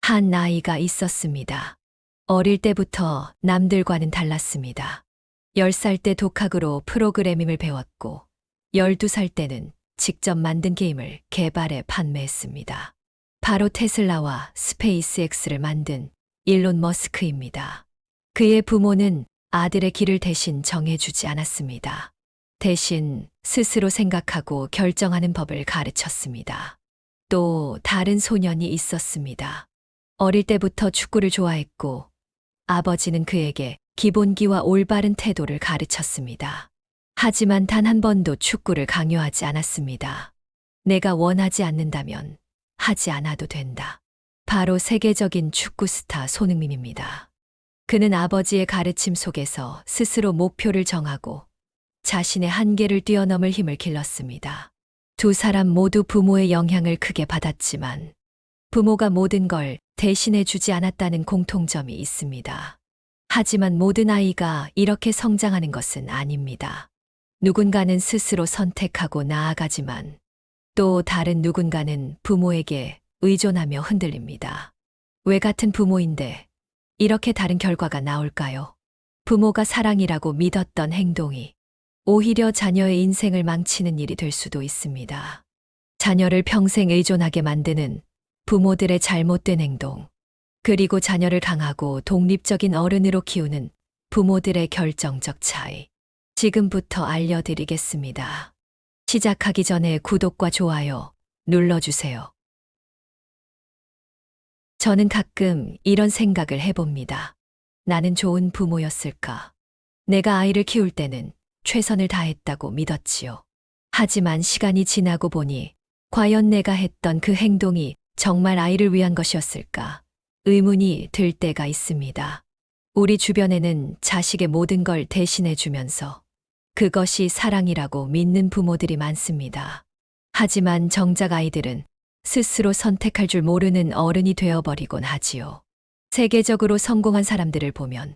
한 아이가 있었습니다. 어릴 때부터 남들과는 달랐습니다. 10살 때 독학으로 프로그래밍을 배웠고, 12살 때는 직접 만든 게임을 개발해 판매했습니다. 바로 테슬라와 스페이스X를 만든 일론 머스크입니다. 그의 부모는 아들의 길을 대신 정해주지 않았습니다. 대신 스스로 생각하고 결정하는 법을 가르쳤습니다. 또 다른 소년이 있었습니다. 어릴 때부터 축구를 좋아했고 아버지는 그에게 기본기와 올바른 태도를 가르쳤습니다. 하지만 단 한 번도 축구를 강요하지 않았습니다. 내가 원하지 않는다면 하지 않아도 된다. 바로 세계적인 축구 스타 손흥민입니다. 그는 아버지의 가르침 속에서 스스로 목표를 정하고 자신의 한계를 뛰어넘을 힘을 길렀습니다. 두 사람 모두 부모의 영향을 크게 받았지만 부모가 모든 걸 대신해 주지 않았다는 공통점이 있습니다. 하지만 모든 아이가 이렇게 성장하는 것은 아닙니다. 누군가는 스스로 선택하고 나아가지만 또 다른 누군가는 부모에게 의존하며 흔들립니다. 왜 같은 부모인데 이렇게 다른 결과가 나올까요? 부모가 사랑이라고 믿었던 행동이 오히려 자녀의 인생을 망치는 일이 될 수도 있습니다. 자녀를 평생 의존하게 만드는 부모들의 잘못된 행동, 그리고 자녀를 강하고 독립적인 어른으로 키우는 부모들의 결정적 차이. 지금부터 알려드리겠습니다. 시작하기 전에 구독과 좋아요 눌러주세요. 저는 가끔 이런 생각을 해봅니다. 나는 좋은 부모였을까? 내가 아이를 키울 때는 최선을 다했다고 믿었지요. 하지만 시간이 지나고 보니 과연 내가 했던 그 행동이 정말 아이를 위한 것이었을까? 의문이 들 때가 있습니다. 우리 주변에는 자식의 모든 걸 대신해 주면서 그것이 사랑이라고 믿는 부모들이 많습니다. 하지만 정작 아이들은 스스로 선택할 줄 모르는 어른이 되어버리곤 하지요. 세계적으로 성공한 사람들을 보면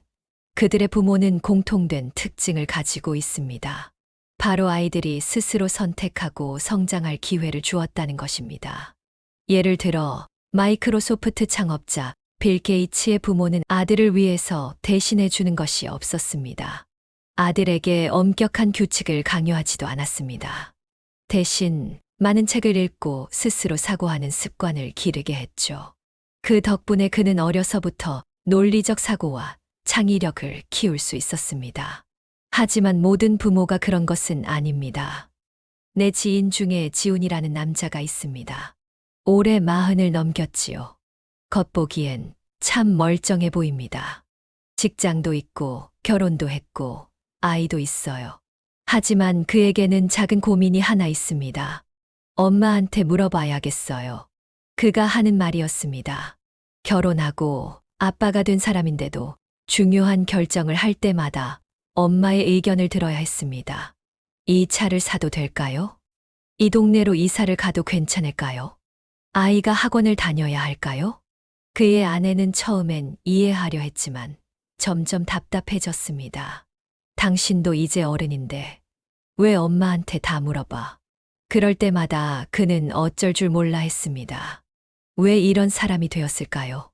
그들의 부모는 공통된 특징을 가지고 있습니다. 바로 아이들이 스스로 선택하고 성장할 기회를 주었다는 것입니다. 예를 들어 마이크로소프트 창업자 빌 게이츠의 부모는 아들을 위해서 대신해 주는 것이 없었습니다. 아들에게 엄격한 규칙을 강요하지도 않았습니다. 대신 많은 책을 읽고 스스로 사고하는 습관을 기르게 했죠. 그 덕분에 그는 어려서부터 논리적 사고와 창의력을 키울 수 있었습니다. 하지만 모든 부모가 그런 것은 아닙니다. 내 지인 중에 지훈이라는 남자가 있습니다. 올해 40을 넘겼지요. 겉보기엔 참 멀쩡해 보입니다. 직장도 있고 결혼도 했고 아이도 있어요. 하지만 그에게는 작은 고민이 하나 있습니다. 엄마한테 물어봐야겠어요. 그가 하는 말이었습니다. 결혼하고 아빠가 된 사람인데도 중요한 결정을 할 때마다 엄마의 의견을 들어야 했습니다. 이 차를 사도 될까요? 이 동네로 이사를 가도 괜찮을까요? 아이가 학원을 다녀야 할까요? 그의 아내는 처음엔 이해하려 했지만 점점 답답해졌습니다. 당신도 이제 어른인데 왜 엄마한테 다 물어봐? 그럴 때마다 그는 어쩔 줄 몰라 했습니다. 왜 이런 사람이 되었을까요?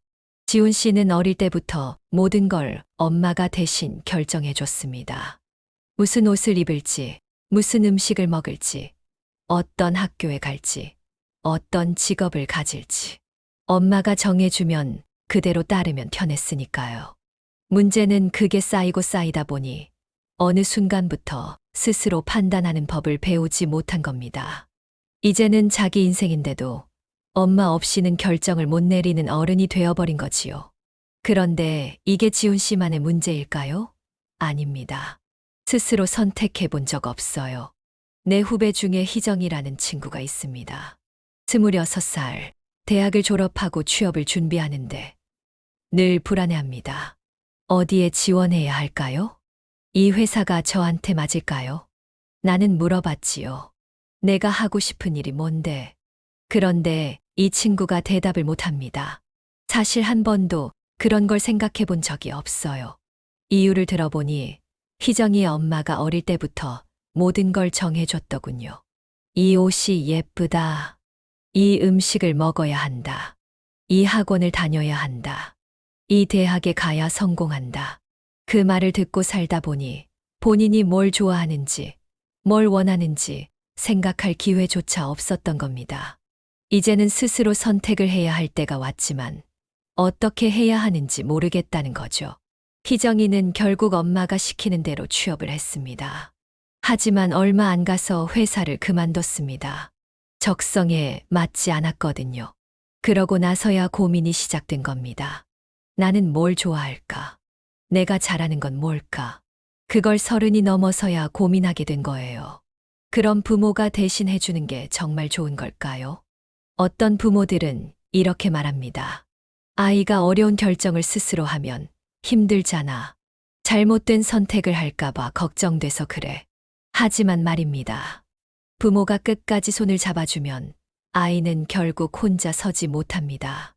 지훈 씨는 어릴 때부터 모든 걸 엄마가 대신 결정해 줬습니다. 무슨 옷을 입을지, 무슨 음식을 먹을지, 어떤 학교에 갈지, 어떤 직업을 가질지. 엄마가 정해주면 그대로 따르면 편했으니까요. 문제는 그게 쌓이고 쌓이다 보니 어느 순간부터 스스로 판단하는 법을 배우지 못한 겁니다. 이제는 자기 인생인데도 엄마 없이는 결정을 못 내리는 어른이 되어버린 거지요. 그런데 이게 지훈 씨만의 문제일까요? 아닙니다. 스스로 선택해 본 적 없어요. 내 후배 중에 희정이라는 친구가 있습니다. 26살, 대학을 졸업하고 취업을 준비하는데 늘 불안해합니다. 어디에 지원해야 할까요? 이 회사가 저한테 맞을까요? 나는 물어봤지요. 내가 하고 싶은 일이 뭔데? 그런데 이 친구가 대답을 못합니다. 사실 한 번도 그런 걸 생각해 본 적이 없어요. 이유를 들어보니 희정이의 엄마가 어릴 때부터 모든 걸 정해줬더군요. 이 옷이 예쁘다. 이 음식을 먹어야 한다. 이 학원을 다녀야 한다. 이 대학에 가야 성공한다. 그 말을 듣고 살다 보니 본인이 뭘 좋아하는지, 뭘 원하는지 생각할 기회조차 없었던 겁니다. 이제는 스스로 선택을 해야 할 때가 왔지만 어떻게 해야 하는지 모르겠다는 거죠. 희정이는 결국 엄마가 시키는 대로 취업을 했습니다. 하지만 얼마 안 가서 회사를 그만뒀습니다. 적성에 맞지 않았거든요. 그러고 나서야 고민이 시작된 겁니다. 나는 뭘 좋아할까? 내가 잘하는 건 뭘까? 그걸 30이 넘어서야 고민하게 된 거예요. 그럼 부모가 대신 해주는 게 정말 좋은 걸까요? 어떤 부모들은 이렇게 말합니다. 아이가 어려운 결정을 스스로 하면 힘들잖아. 잘못된 선택을 할까봐 걱정돼서 그래. 하지만 말입니다. 부모가 끝까지 손을 잡아주면 아이는 결국 혼자 서지 못합니다.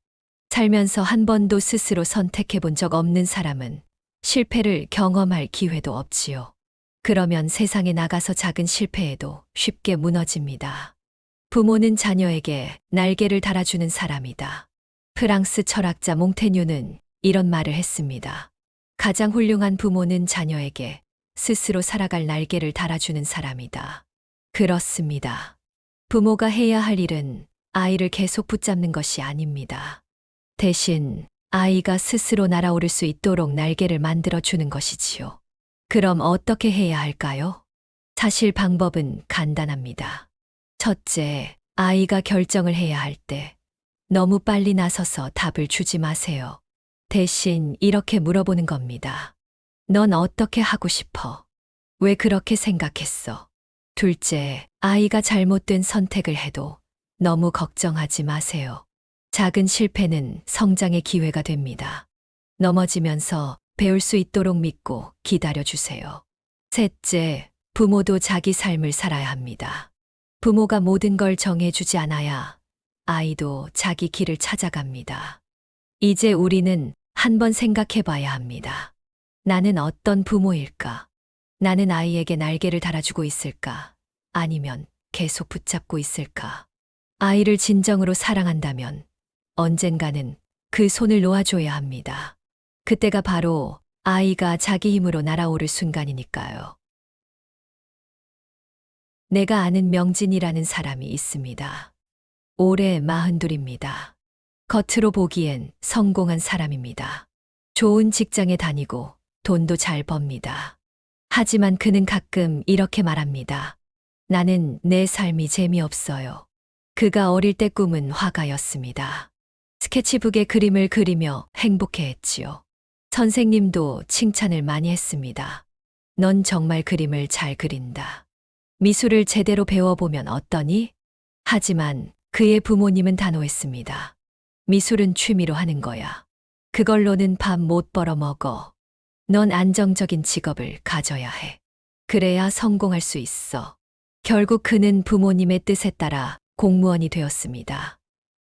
살면서 한 번도 스스로 선택해 본 적 없는 사람은 실패를 경험할 기회도 없지요. 그러면 세상에 나가서 작은 실패에도 쉽게 무너집니다. 부모는 자녀에게 날개를 달아주는 사람이다. 프랑스 철학자 몽테뉴는 이런 말을 했습니다. 가장 훌륭한 부모는 자녀에게 스스로 살아갈 날개를 달아주는 사람이다. 그렇습니다. 부모가 해야 할 일은 아이를 계속 붙잡는 것이 아닙니다. 대신 아이가 스스로 날아오를 수 있도록 날개를 만들어 주는 것이지요. 그럼 어떻게 해야 할까요? 사실 방법은 간단합니다. 첫째, 아이가 결정을 해야 할 때 너무 빨리 나서서 답을 주지 마세요. 대신 이렇게 물어보는 겁니다. 넌 어떻게 하고 싶어? 왜 그렇게 생각했어? 둘째, 아이가 잘못된 선택을 해도 너무 걱정하지 마세요. 작은 실패는 성장의 기회가 됩니다. 넘어지면서 배울 수 있도록 믿고 기다려주세요. 셋째, 부모도 자기 삶을 살아야 합니다. 부모가 모든 걸 정해주지 않아야 아이도 자기 길을 찾아갑니다. 이제 우리는 한번 생각해 봐야 합니다. 나는 어떤 부모일까? 나는 아이에게 날개를 달아주고 있을까? 아니면 계속 붙잡고 있을까? 아이를 진정으로 사랑한다면 언젠가는 그 손을 놓아줘야 합니다. 그때가 바로 아이가 자기 힘으로 날아오를 순간이니까요. 내가 아는 명진이라는 사람이 있습니다. 올해 42입니다. 겉으로 보기엔 성공한 사람입니다. 좋은 직장에 다니고 돈도 잘 법니다. 하지만 그는 가끔 이렇게 말합니다. 나는 내 삶이 재미없어요. 그가 어릴 때 꿈은 화가였습니다. 스케치북에 그림을 그리며 행복해했지요. 선생님도 칭찬을 많이 했습니다. 넌 정말 그림을 잘 그린다. 미술을 제대로 배워보면 어떠니? 하지만 그의 부모님은 단호했습니다. 미술은 취미로 하는 거야. 그걸로는 밥 못 벌어 먹어. 넌 안정적인 직업을 가져야 해. 그래야 성공할 수 있어. 결국 그는 부모님의 뜻에 따라 공무원이 되었습니다.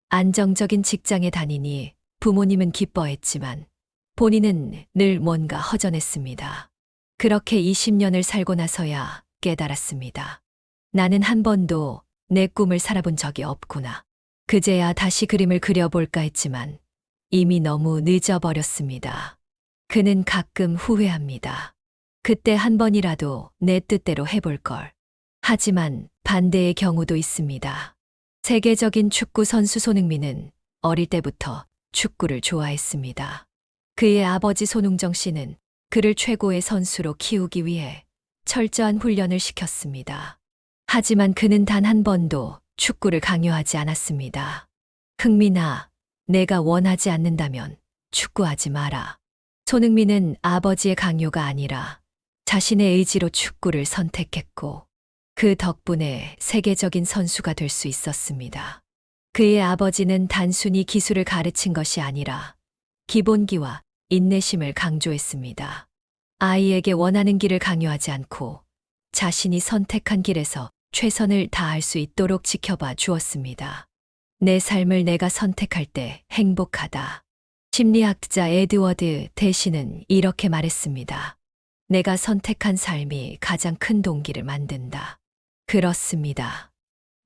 안정적인 직장에 다니니 부모님은 기뻐했지만 본인은 늘 뭔가 허전했습니다. 그렇게 20년을 살고 나서야 깨달았습니다. 나는 한 번도 내 꿈을 살아본 적이 없구나. 그제야 다시 그림을 그려볼까 했지만 이미 너무 늦어버렸습니다. 그는 가끔 후회합니다. 그때 한 번이라도 내 뜻대로 해볼 걸. 하지만 반대의 경우도 있습니다. 세계적인 축구 선수 손흥민은 어릴 때부터 축구를 좋아했습니다. 그의 아버지 손흥정 씨는 그를 최고의 선수로 키우기 위해 철저한 훈련을 시켰습니다. 하지만 그는 단 한 번도 축구를 강요하지 않았습니다. 흥민아, 내가 원하지 않는다면 축구하지 마라. 손흥민은 아버지의 강요가 아니라 자신의 의지로 축구를 선택했고 그 덕분에 세계적인 선수가 될 수 있었습니다. 그의 아버지는 단순히 기술을 가르친 것이 아니라 기본기와 인내심을 강조했습니다. 아이에게 원하는 길을 강요하지 않고 자신이 선택한 길에서 최선을 다할 수 있도록 지켜봐 주었습니다. 내 삶을 내가 선택할 때 행복하다. 심리학자 에드워드 대시는 이렇게 말했습니다. 내가 선택한 삶이 가장 큰 동기를 만든다. 그렇습니다.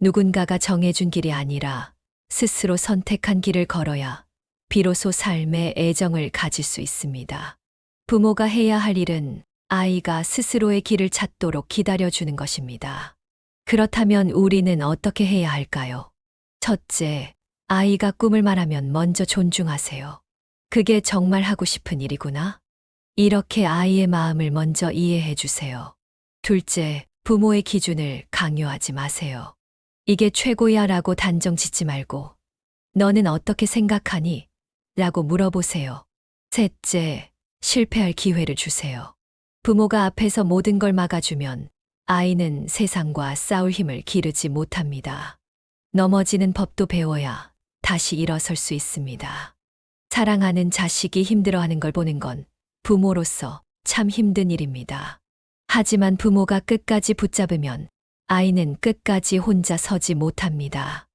누군가가 정해준 길이 아니라 스스로 선택한 길을 걸어야 비로소 삶에 애정을 가질 수 있습니다. 부모가 해야 할 일은 아이가 스스로의 길을 찾도록 기다려주는 것입니다. 그렇다면 우리는 어떻게 해야 할까요? 첫째, 아이가 꿈을 말하면 먼저 존중하세요. 그게 정말 하고 싶은 일이구나. 이렇게 아이의 마음을 먼저 이해해 주세요. 둘째, 부모의 기준을 강요하지 마세요. 이게 최고야 라고 단정 짓지 말고, 너는 어떻게 생각하니? 라고 물어보세요. 셋째, 실패할 기회를 주세요. 부모가 앞에서 모든 걸 막아주면 아이는 세상과 싸울 힘을 기르지 못합니다. 넘어지는 법도 배워야 다시 일어설 수 있습니다. 사랑하는 자식이 힘들어하는 걸 보는 건 부모로서 참 힘든 일입니다. 하지만 부모가 끝까지 붙잡으면 아이는 끝까지 혼자 서지 못합니다.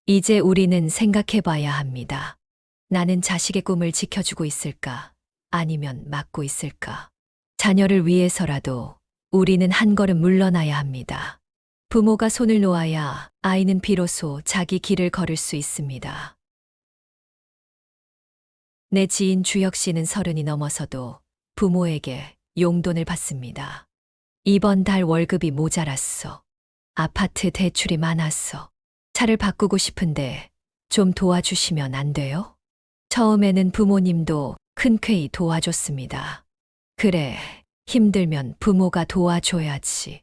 이제 우리는 생각해 봐야 합니다. 나는 자식의 꿈을 지켜주고 있을까? 아니면 막고 있을까? 자녀를 위해서라도 우리는 한 걸음 물러나야 합니다. 부모가 손을 놓아야 아이는 비로소 자기 길을 걸을 수 있습니다. 내 지인 주혁 씨는 30이 넘어서도 부모에게 용돈을 받습니다. 이번 달 월급이 모자랐어. 아파트 대출이 많았어. 차를 바꾸고 싶은데 좀 도와주시면 안 돼요? 처음에는 부모님도 흔쾌히 도와줬습니다. 그래, 힘들면 부모가 도와줘야지.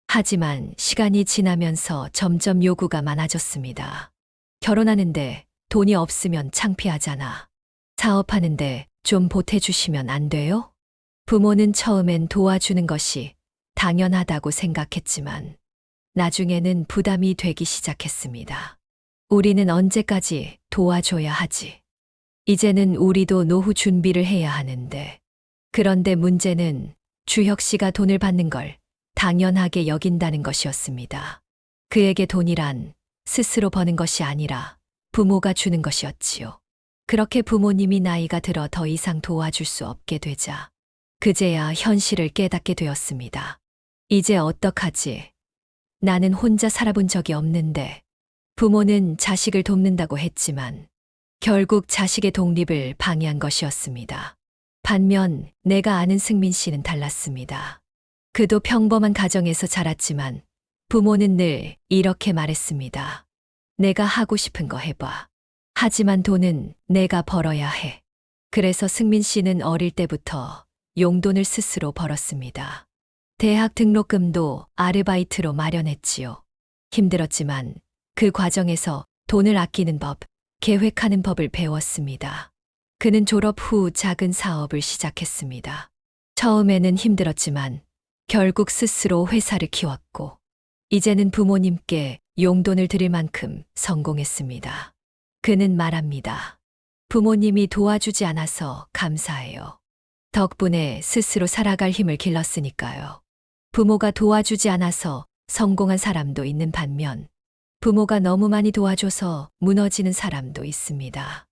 하지만 시간이 지나면서 점점 요구가 많아졌습니다. 결혼하는데 돈이 없으면 창피하잖아. 사업하는데 좀 보태주시면 안 돼요? 부모는 처음엔 도와주는 것이 당연하다고 생각했지만 나중에는 부담이 되기 시작했습니다. 우리는 언제까지 도와줘야 하지? 이제는 우리도 노후 준비를 해야 하는데. 그런데 문제는 주혁 씨가 돈을 받는 걸 당연하게 여긴다는 것이었습니다. 그에게 돈이란 스스로 버는 것이 아니라 부모가 주는 것이었지요. 그렇게 부모님이 나이가 들어 더 이상 도와줄 수 없게 되자 그제야 현실을 깨닫게 되었습니다. 이제 어떡하지? 나는 혼자 살아본 적이 없는데 부모는 자식을 돕는다고 했지만 결국 자식의 독립을 방해한 것이었습니다. 반면 내가 아는 승민 씨는 달랐습니다. 그도 평범한 가정에서 자랐지만 부모는 늘 이렇게 말했습니다. 내가 하고 싶은 거 해봐. 하지만 돈은 내가 벌어야 해. 그래서 승민 씨는 어릴 때부터 용돈을 스스로 벌었습니다. 대학 등록금도 아르바이트로 마련했지요. 힘들었지만 그 과정에서 돈을 아끼는 법, 계획하는 법을 배웠습니다. 그는 졸업 후 작은 사업을 시작했습니다. 처음에는 힘들었지만 결국 스스로 회사를 키웠고 이제는 부모님께 용돈을 드릴 만큼 성공했습니다. 그는 말합니다. 부모님이 도와주지 않아서 감사해요. 덕분에 스스로 살아갈 힘을 길렀으니까요. 부모가 도와주지 않아서 성공한 사람도 있는 반면 부모가 너무 많이 도와줘서 무너지는 사람도 있습니다.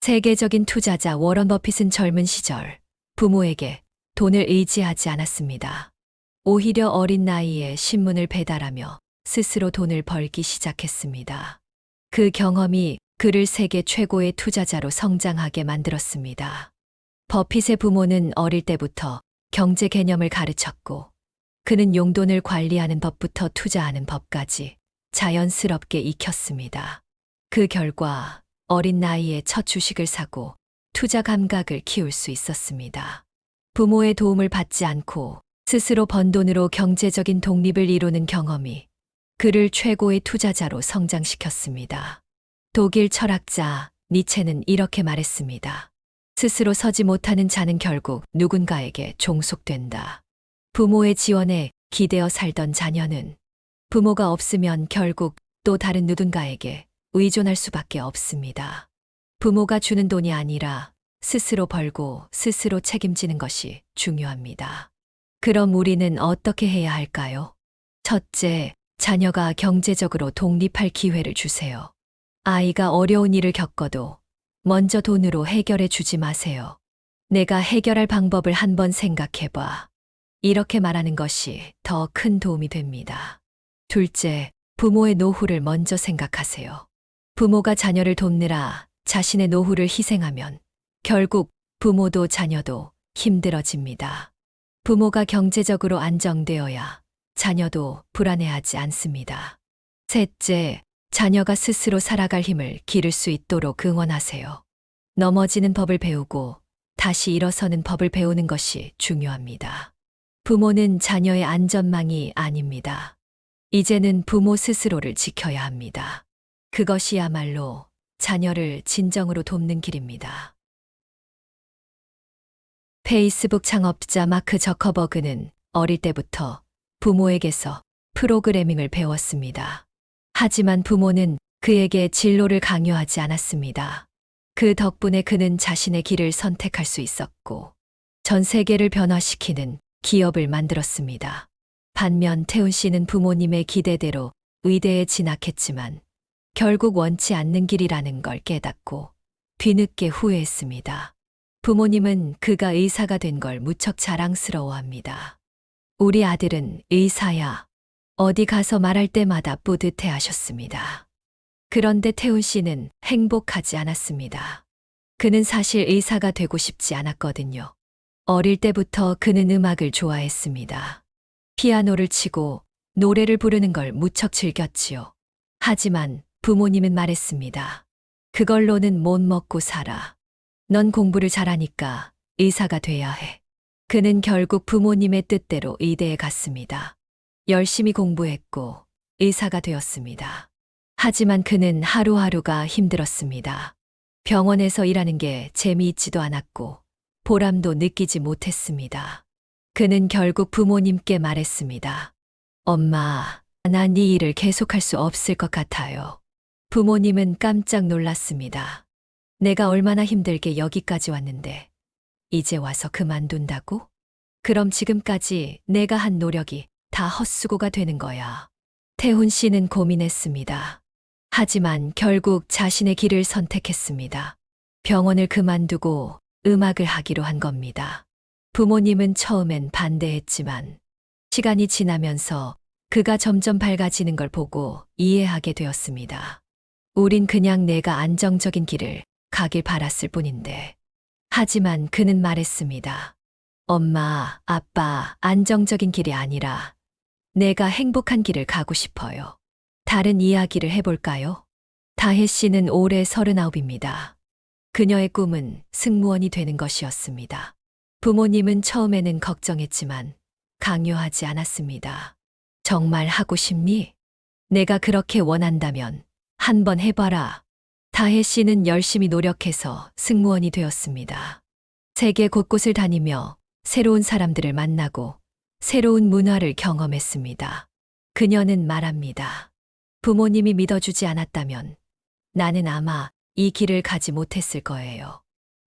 세계적인 투자자 워런 버핏은 젊은 시절 부모에게 돈을 의지하지 않았습니다. 오히려 어린 나이에 신문을 배달하며 스스로 돈을 벌기 시작했습니다. 그 경험이 그를 세계 최고의 투자자로 성장하게 만들었습니다. 버핏의 부모는 어릴 때부터 경제 개념을 가르쳤고 그는 용돈을 관리하는 법부터 투자하는 법까지 자연스럽게 익혔습니다. 그 결과 어린 나이에 첫 주식을 사고 투자 감각을 키울 수 있었습니다. 부모의 도움을 받지 않고 스스로 번 돈으로 경제적인 독립을 이루는 경험이 그를 최고의 투자자로 성장시켰습니다. 독일 철학자 니체는 이렇게 말했습니다. 스스로 서지 못하는 자는 결국 누군가에게 종속된다. 부모의 지원에 기대어 살던 자녀는 부모가 없으면 결국 또 다른 누군가에게 의존할 수밖에 없습니다. 부모가 주는 돈이 아니라 스스로 벌고 스스로 책임지는 것이 중요합니다. 그럼 우리는 어떻게 해야 할까요? 첫째, 자녀가 경제적으로 독립할 기회를 주세요. 아이가 어려운 일을 겪어도 먼저 돈으로 해결해 주지 마세요. 내가 해결할 방법을 한번 생각해 봐. 이렇게 말하는 것이 더 큰 도움이 됩니다. 둘째, 부모의 노후를 먼저 생각하세요. 부모가 자녀를 돕느라 자신의 노후를 희생하면 결국 부모도 자녀도 힘들어집니다. 부모가 경제적으로 안정되어야 자녀도 불안해하지 않습니다. 셋째, 자녀가 스스로 살아갈 힘을 기를 수 있도록 응원하세요. 넘어지는 법을 배우고 다시 일어서는 법을 배우는 것이 중요합니다. 부모는 자녀의 안전망이 아닙니다. 이제는 부모 스스로를 지켜야 합니다. 그것이야말로 자녀를 진정으로 돕는 길입니다. 페이스북 창업자 마크 저커버그는 어릴 때부터 부모에게서 프로그래밍을 배웠습니다. 하지만 부모는 그에게 진로를 강요하지 않았습니다. 그 덕분에 그는 자신의 길을 선택할 수 있었고 전 세계를 변화시키는 기업을 만들었습니다. 반면 태훈 씨는 부모님의 기대대로 의대에 진학했지만 결국 원치 않는 길이라는 걸 깨닫고 뒤늦게 후회했습니다. 부모님은 그가 의사가 된 걸 무척 자랑스러워합니다. 우리 아들은 의사야. 어디 가서 말할 때마다 뿌듯해 하셨습니다. 그런데 태훈 씨는 행복하지 않았습니다. 그는 사실 의사가 되고 싶지 않았거든요. 어릴 때부터 그는 음악을 좋아했습니다. 피아노를 치고 노래를 부르는 걸 무척 즐겼지요. 하지만 부모님은 말했습니다. 그걸로는 못 먹고 살아. 넌 공부를 잘하니까 의사가 돼야 해. 그는 결국 부모님의 뜻대로 의대에 갔습니다. 열심히 공부했고 의사가 되었습니다. 하지만 그는 하루하루가 힘들었습니다. 병원에서 일하는 게 재미있지도 않았고 보람도 느끼지 못했습니다. 그는 결국 부모님께 말했습니다. 엄마, 난 이 일을 계속할 수 없을 것 같아요. 부모님은 깜짝 놀랐습니다. 내가 얼마나 힘들게 여기까지 왔는데 이제 와서 그만둔다고? 그럼 지금까지 내가 한 노력이 다 헛수고가 되는 거야. 태훈 씨는 고민했습니다. 하지만 결국 자신의 길을 선택했습니다. 병원을 그만두고 음악을 하기로 한 겁니다. 부모님은 처음엔 반대했지만 시간이 지나면서 그가 점점 밝아지는 걸 보고 이해하게 되었습니다. 우린 그냥 내가 안정적인 길을 가길 바랐을 뿐인데. 하지만 그는 말했습니다. 엄마, 아빠, 안정적인 길이 아니라 내가 행복한 길을 가고 싶어요. 다른 이야기를 해볼까요? 다혜 씨는 올해 39입니다. 그녀의 꿈은 승무원이 되는 것이었습니다. 부모님은 처음에는 걱정했지만 강요하지 않았습니다. 정말 하고 싶니? 내가 그렇게 원한다면 한번 해봐라. 다혜 씨는 열심히 노력해서 승무원이 되었습니다. 세계 곳곳을 다니며 새로운 사람들을 만나고 새로운 문화를 경험했습니다. 그녀는 말합니다. 부모님이 믿어주지 않았다면 나는 아마 이 길을 가지 못했을 거예요.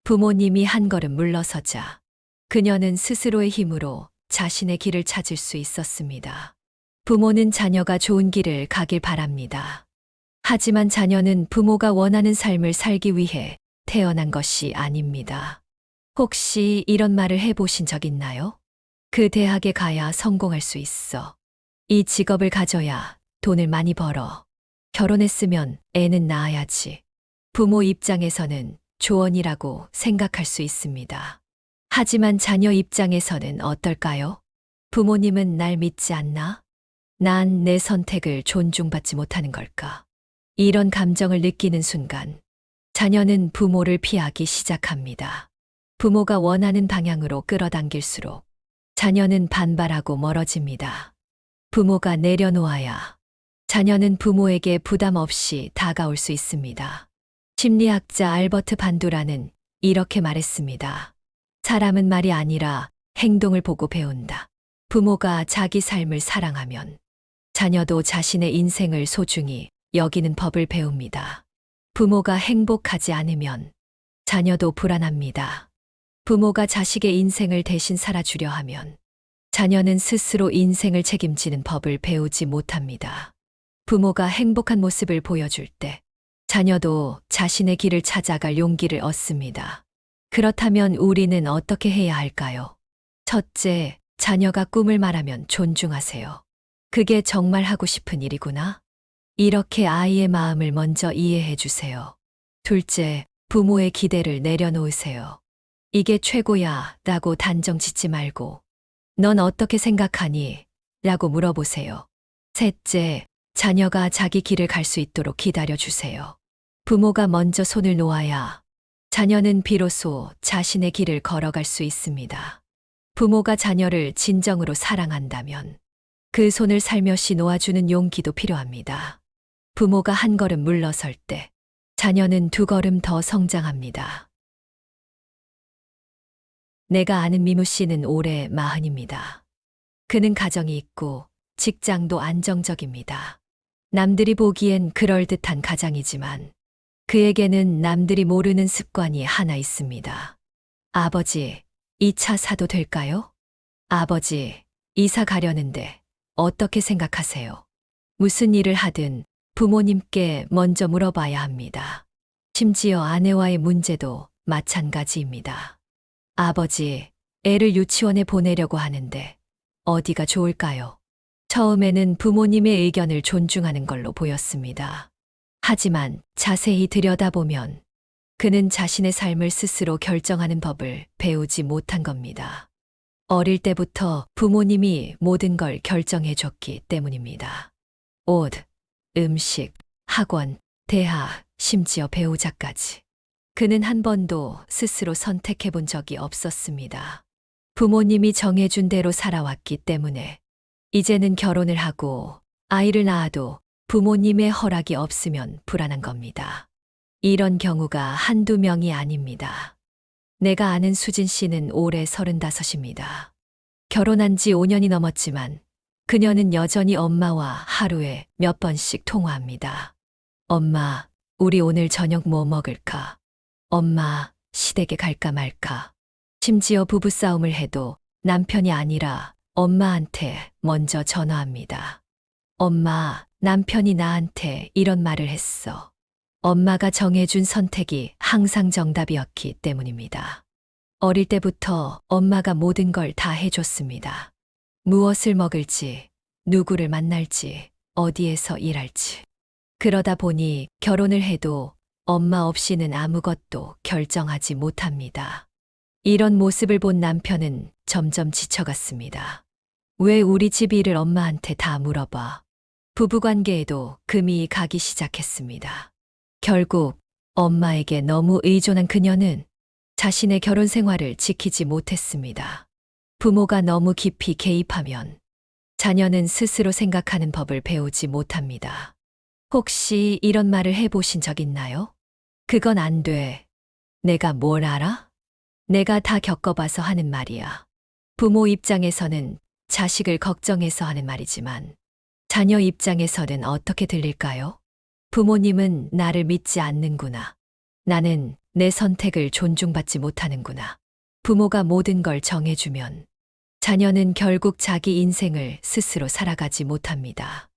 부모님이 한 걸음 물러서자 그녀는 스스로의 힘으로 자신의 길을 찾을 수 있었습니다. 부모는 자녀가 좋은 길을 가길 바랍니다. 하지만 자녀는 부모가 원하는 삶을 살기 위해 태어난 것이 아닙니다. 혹시 이런 말을 해보신 적 있나요? 그 대학에 가야 성공할 수 있어. 이 직업을 가져야 돈을 많이 벌어. 결혼했으면 애는 낳아야지. 부모 입장에서는 조언이라고 생각할 수 있습니다. 하지만 자녀 입장에서는 어떨까요? 부모님은 날 믿지 않나? 난 내 선택을 존중받지 못하는 걸까? 이런 감정을 느끼는 순간 자녀는 부모를 피하기 시작합니다. 부모가 원하는 방향으로 끌어당길수록 자녀는 반발하고 멀어집니다. 부모가 내려놓아야 자녀는 부모에게 부담 없이 다가올 수 있습니다. 심리학자 알버트 반두라는 이렇게 말했습니다. 사람은 말이 아니라 행동을 보고 배운다. 부모가 자기 삶을 사랑하면 자녀도 자신의 인생을 소중히 여기는 법을 배웁니다. 부모가 행복하지 않으면 자녀도 불안합니다. 부모가 자식의 인생을 대신 살아주려 하면 자녀는 스스로 인생을 책임지는 법을 배우지 못합니다. 부모가 행복한 모습을 보여줄 때 자녀도 자신의 길을 찾아갈 용기를 얻습니다. 그렇다면 우리는 어떻게 해야 할까요? 첫째, 자녀가 꿈을 말하면 존중하세요. 그게 정말 하고 싶은 일이구나. 이렇게 아이의 마음을 먼저 이해해 주세요. 둘째, 부모의 기대를 내려놓으세요. 이게 최고야 라고 단정 짓지 말고 넌 어떻게 생각하니? 라고 물어보세요. 셋째, 자녀가 자기 길을 갈 수 있도록 기다려 주세요. 부모가 먼저 손을 놓아야 자녀는 비로소 자신의 길을 걸어갈 수 있습니다. 부모가 자녀를 진정으로 사랑한다면 그 손을 살며시 놓아주는 용기도 필요합니다. 부모가 한 걸음 물러설 때 자녀는 두 걸음 더 성장합니다. 내가 아는 미무 씨는 올해 40입니다. 그는 가정이 있고 직장도 안정적입니다. 남들이 보기엔 그럴듯한 가장이지만 그에게는 남들이 모르는 습관이 하나 있습니다. 아버지, 이 차 사도 될까요? 아버지, 이사 가려는데 어떻게 생각하세요? 무슨 일을 하든 부모님께 먼저 물어봐야 합니다. 심지어 아내와의 문제도 마찬가지입니다. 아버지, 애를 유치원에 보내려고 하는데 어디가 좋을까요? 처음에는 부모님의 의견을 존중하는 걸로 보였습니다. 하지만 자세히 들여다보면 그는 자신의 삶을 스스로 결정하는 법을 배우지 못한 겁니다. 어릴 때부터 부모님이 모든 걸 결정해 줬기 때문입니다. 옷, 음식, 학원, 대학, 심지어 배우자까지. 그는 한 번도 스스로 선택해 본 적이 없었습니다. 부모님이 정해준 대로 살아왔기 때문에 이제는 결혼을 하고 아이를 낳아도 부모님의 허락이 없으면 불안한 겁니다. 이런 경우가 한두 명이 아닙니다. 내가 아는 수진 씨는 올해 35입니다. 결혼한 지 5년이 넘었지만 그녀는 여전히 엄마와 하루에 몇 번씩 통화합니다. 엄마, 우리 오늘 저녁 뭐 먹을까? 엄마, 시댁에 갈까 말까? 심지어 부부싸움을 해도 남편이 아니라 엄마한테 먼저 전화합니다. 엄마, 남편이 나한테 이런 말을 했어. 엄마가 정해준 선택이 항상 정답이었기 때문입니다. 어릴 때부터 엄마가 모든 걸 다 해줬습니다. 무엇을 먹을지, 누구를 만날지, 어디에서 일할지. 그러다 보니 결혼을 해도 엄마 없이는 아무것도 결정하지 못합니다. 이런 모습을 본 남편은 점점 지쳐갔습니다. 왜 우리 집 일을 엄마한테 다 물어봐? 부부관계에도 금이 가기 시작했습니다. 결국 엄마에게 너무 의존한 그녀는 자신의 결혼 생활을 지키지 못했습니다. 부모가 너무 깊이 개입하면 자녀는 스스로 생각하는 법을 배우지 못합니다. 혹시 이런 말을 해보신 적 있나요? 그건 안 돼. 내가 뭘 알아? 내가 다 겪어봐서 하는 말이야. 부모 입장에서는 자식을 걱정해서 하는 말이지만 자녀 입장에서는 어떻게 들릴까요? 부모님은 나를 믿지 않는구나. 나는 내 선택을 존중받지 못하는구나. 부모가 모든 걸 정해주면 자녀는 결국 자기 인생을 스스로 살아가지 못합니다.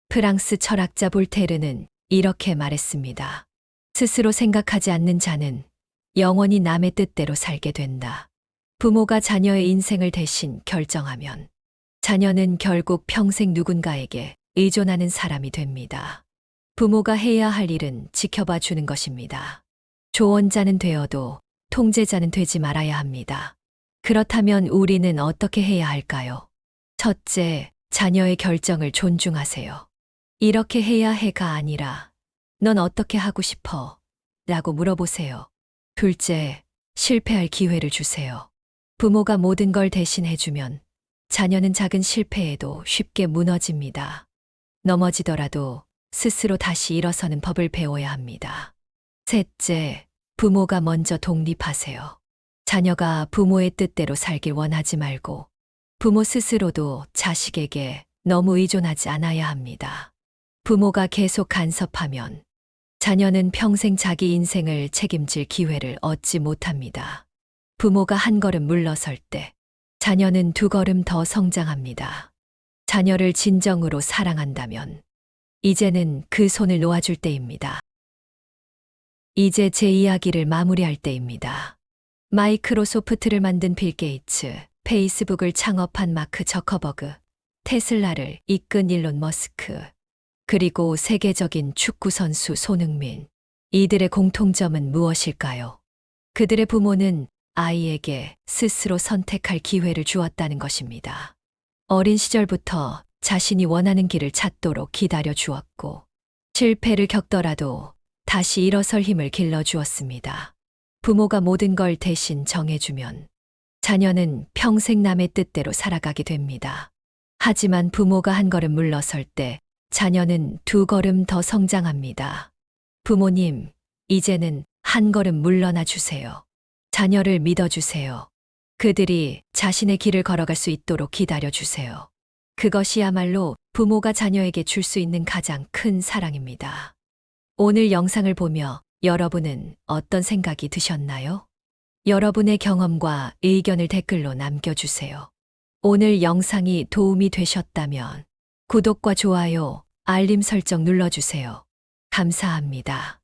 프랑스 철학자 볼테르는 이렇게 말했습니다. 스스로 생각하지 않는 자는 영원히 남의 뜻대로 살게 된다. 부모가 자녀의 인생을 대신 결정하면 자녀는 결국 평생 누군가에게 의존하는 사람이 됩니다. 부모가 해야 할 일은 지켜봐 주는 것입니다. 조언자는 되어도 통제자는 되지 말아야 합니다. 그렇다면 우리는 어떻게 해야 할까요? 첫째, 자녀의 결정을 존중하세요. 이렇게 해야 해가 아니라 넌 어떻게 하고 싶어? 라고 물어보세요. 둘째, 실패할 기회를 주세요. 부모가 모든 걸 대신해주면 자녀는 작은 실패에도 쉽게 무너집니다. 넘어지더라도 스스로 다시 일어서는 법을 배워야 합니다. 셋째, 부모가 먼저 독립하세요. 자녀가 부모의 뜻대로 살길 원하지 말고 부모 스스로도 자식에게 너무 의존하지 않아야 합니다. 부모가 계속 간섭하면 자녀는 평생 자기 인생을 책임질 기회를 얻지 못합니다. 부모가 한 걸음 물러설 때 자녀는 두 걸음 더 성장합니다. 자녀를 진정으로 사랑한다면 이제는 그 손을 놓아줄 때입니다. 이제 제 이야기를 마무리할 때입니다. 마이크로소프트를 만든 빌 게이츠, 페이스북을 창업한 마크 저커버그, 테슬라를 이끈 일론 머스크, 그리고 세계적인 축구 선수 손흥민. 이들의 공통점은 무엇일까요? 그들의 부모는 아이에게 스스로 선택할 기회를 주었다는 것입니다. 어린 시절부터 자신이 원하는 길을 찾도록 기다려 주었고, 실패를 겪더라도 다시 일어설 힘을 길러 주었습니다. 부모가 모든 걸 대신 정해주면 자녀는 평생 남의 뜻대로 살아가게 됩니다. 하지만 부모가 한 걸음 물러설 때 자녀는 두 걸음 더 성장합니다. 부모님, 이제는 한 걸음 물러나 주세요. 자녀를 믿어주세요. 그들이 자신의 길을 걸어갈 수 있도록 기다려 주세요. 그것이야말로 부모가 자녀에게 줄 수 있는 가장 큰 사랑입니다. 오늘 영상을 보며 여러분은 어떤 생각이 드셨나요? 여러분의 경험과 의견을 댓글로 남겨주세요. 오늘 영상이 도움이 되셨다면 구독과 좋아요, 알림 설정 눌러주세요. 감사합니다.